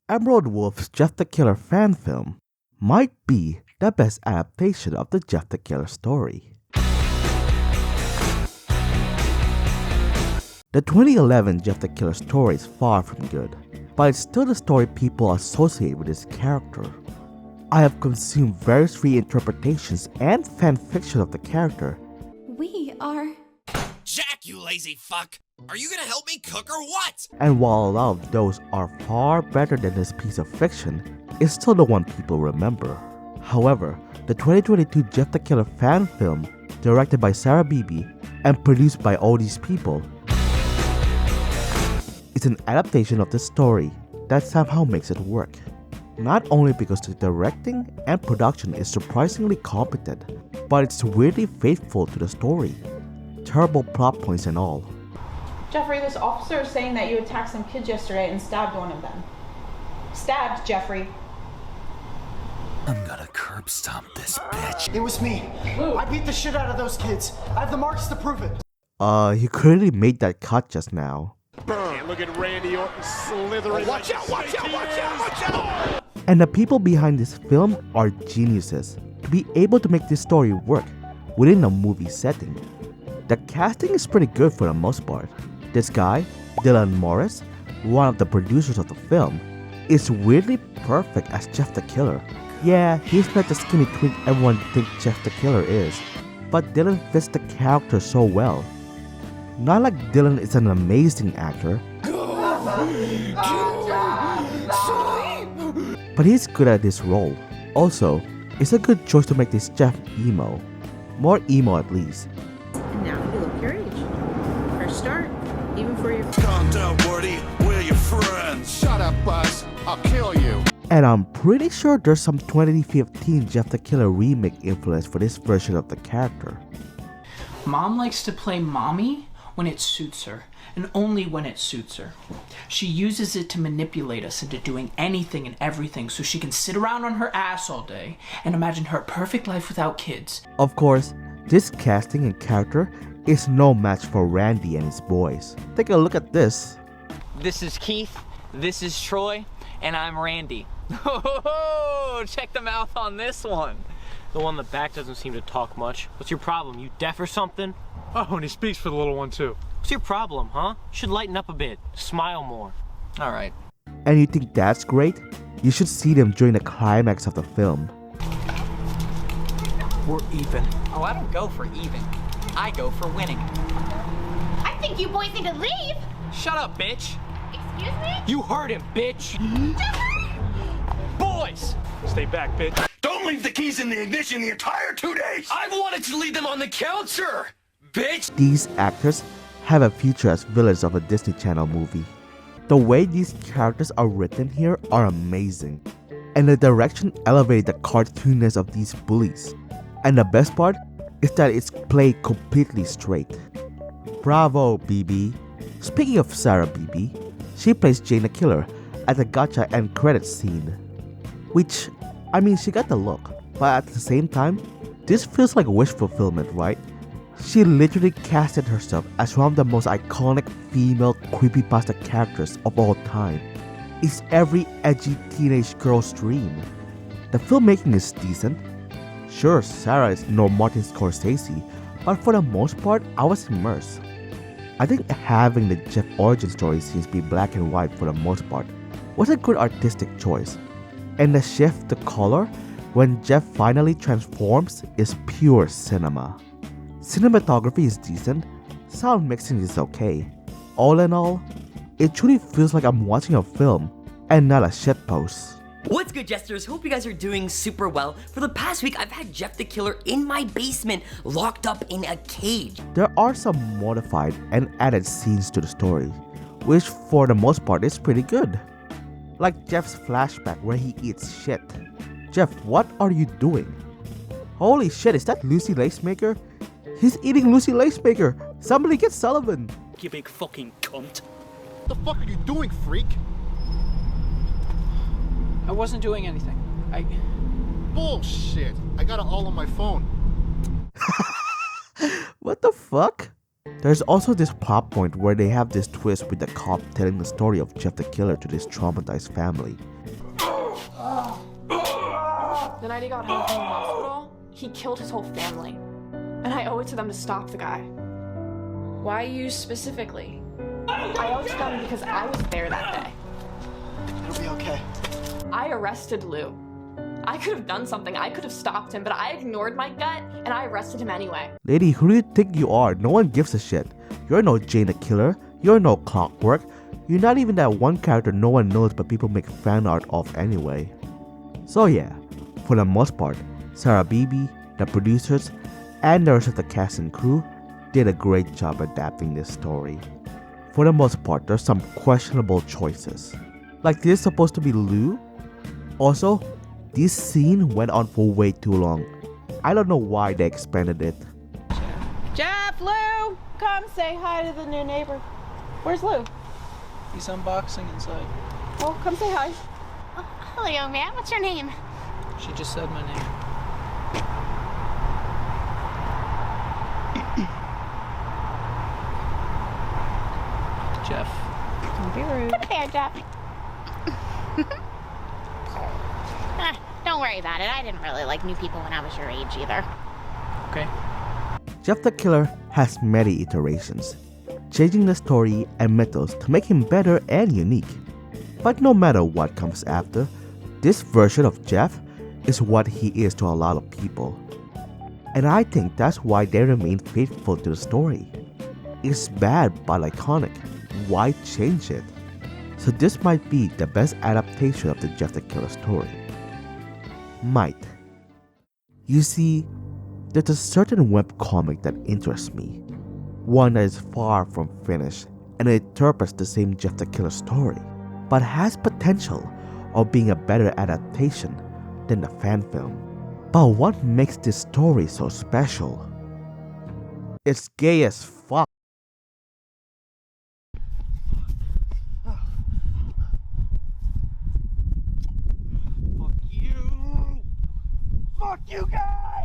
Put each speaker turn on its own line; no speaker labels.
Emerald Wolf's Jeff the Killer fan film might be the best adaptation of the Jeff the Killer story. The 2011 Jeff the Killer story is far from good, but it's still the story people associate with his character. I have consumed various reinterpretations and fanfiction of the character.
We are...
Jack, you lazy fuck! Are you gonna help me cook or what?
And while a lot of those are far better than this piece of fiction, it's still the one people remember. However, the 2022 Jeff the Killer fan film, directed by Sarah Beebe and produced by all these people, is an adaptation of the story that somehow makes it work. Not only because the directing and production is surprisingly competent, but it's weirdly faithful to the story. Terrible plot points and all.
Jeffrey, this officer is saying that you attacked some kids yesterday and stabbed one of them. Stabbed, Jeffrey.
I'm gonna curb stomp this bitch.
It was me. I beat the shit out of those kids. I have the marks to prove it.
You clearly made that cut just now.
Look at Randy Orton slithering. Watch out, watch out, watch out, watch out!
And the people behind this film are geniuses to be able to make this story work within a movie setting. The casting is pretty good for the most part. This guy, Dylan Morris, one of the producers of the film, is weirdly perfect as Jeff the Killer. Yeah, he's not the skinny twink everyone thinks Jeff the Killer is, but Dylan fits the character so well. Not like Dylan is an amazing actor, but he's good at this role. Also, it's a good choice to make this Jeff emo. More emo at least.
And now you look your age. Fresh start, even for your...
Calm down, Woody. We're your friends.
Shut up, Buzz. I'll kill you.
And I'm pretty sure there's some 2015 Jeff the Killer remake influence for this version of the character.
Mom likes to play mommy when it suits her, and only when it suits her. She uses it to manipulate us into doing anything and everything so she can sit around on her ass all day and imagine her perfect life without kids.
Of course, this casting and character is no match for Randy and his boys. Take a look at this.
This is Keith, this is Troy, and I'm Randy. Oh, check the mouth on this one.
The one in the back doesn't seem to talk much. What's your problem? You deaf or something?
Oh, and he speaks for the little one too.
What's your problem, huh? Should lighten up a bit. Smile more.
All right.
And you think that's great? You should see them during the climax of the film.
We're even.
Oh, I don't go for even. I go for winning.
I think you boys need to leave!
Shut up, bitch.
Excuse me?
You heard him, bitch. Boys!
Stay back, bitch.
Don't leave the keys in the ignition the entire 2 days!
I wanted to leave them on the counter, bitch!
These actors have a future as villains of a Disney Channel movie. The way these characters are written here are amazing, and the direction elevated the cartooniness of these bullies. And the best part is that it's played completely straight. Bravo, BB. Speaking of Sarah Beebe, she plays Jane the Killer at the gotcha end credits scene. Which, I mean, she got the look, but at the same time, this feels like wish fulfillment, right? She literally casted herself as one of the most iconic female creepypasta characters of all time. It's every edgy teenage girl's dream. The filmmaking is decent. Sure, Sarah is no Martin Scorsese, but for the most part, I was immersed. I think having the Jeff origin story scenes be black and white for the most part was a good artistic choice. And the shift to color when Jeff finally transforms is pure cinema. Cinematography is decent, sound mixing is okay. All in all, it truly feels like I'm watching a film and not a shitpost.
What's good, Jesters? Hope you guys are doing super well. For the past week, I've had Jeff the Killer in my basement, locked up in a cage.
There are some modified and added scenes to the story, which for the most part is pretty good. Like Jeff's flashback where he eats shit. Jeff, what are you doing? Holy shit, is that Lucy Lacemaker? He's eating Lucy Lacemaker! Somebody get Sullivan!
You big fucking cunt.
What the fuck are you doing, freak?
I wasn't doing anything.
Bullshit. I got it all on my phone.
What the fuck? There's also this plot point where they have this twist with the cop telling the story of Jeff the Killer to this traumatized family.
The night he got home from the hospital, he killed his whole family. And I owe it to them to stop the guy.
Why you specifically?
I owe it to them because I was there that day.
It'll be okay.
I arrested Lou. I could have done something. I could have stopped him, but I ignored my gut and I arrested him anyway.
Lady, who do you think you are? No one gives a shit. You're no Jane the Killer. You're no Clockwork. You're not even that one character no one knows but people make fan art of anyway. So yeah, for the most part, Sarah Beebe, the producers, and the rest of the cast and crew did a great job adapting this story. For the most part, there's some questionable choices. Like, this is supposed to be Lou? Also, this scene went on for way too long. I don't know why they expanded it.
Jeff, Lou, come say hi to the new neighbor. Where's Lou?
He's unboxing inside.
Well, come say hi.
Oh, hello, young man. What's your name?
She just said my name. Jeff.
Don't be rude. Come here, Jeff. Don't worry about it. I didn't really like new people when I was your age either.
Okay.
Jeff the Killer has many iterations, changing the story and methods to make him better and unique. But no matter what comes after, this version of Jeff is what he is to a lot of people. And I think that's why they remain faithful to the story. It's bad but iconic. Why change it? So this might be the best adaptation of the Jeff the Killer story. Might. You see, there's a certain webcomic that interests me. One that is far from finished and it interprets the same Jeff the Killer story, but has potential of being a better adaptation than the fan film. But what makes this story so special? It's gay as fuck.
Fuck you guys!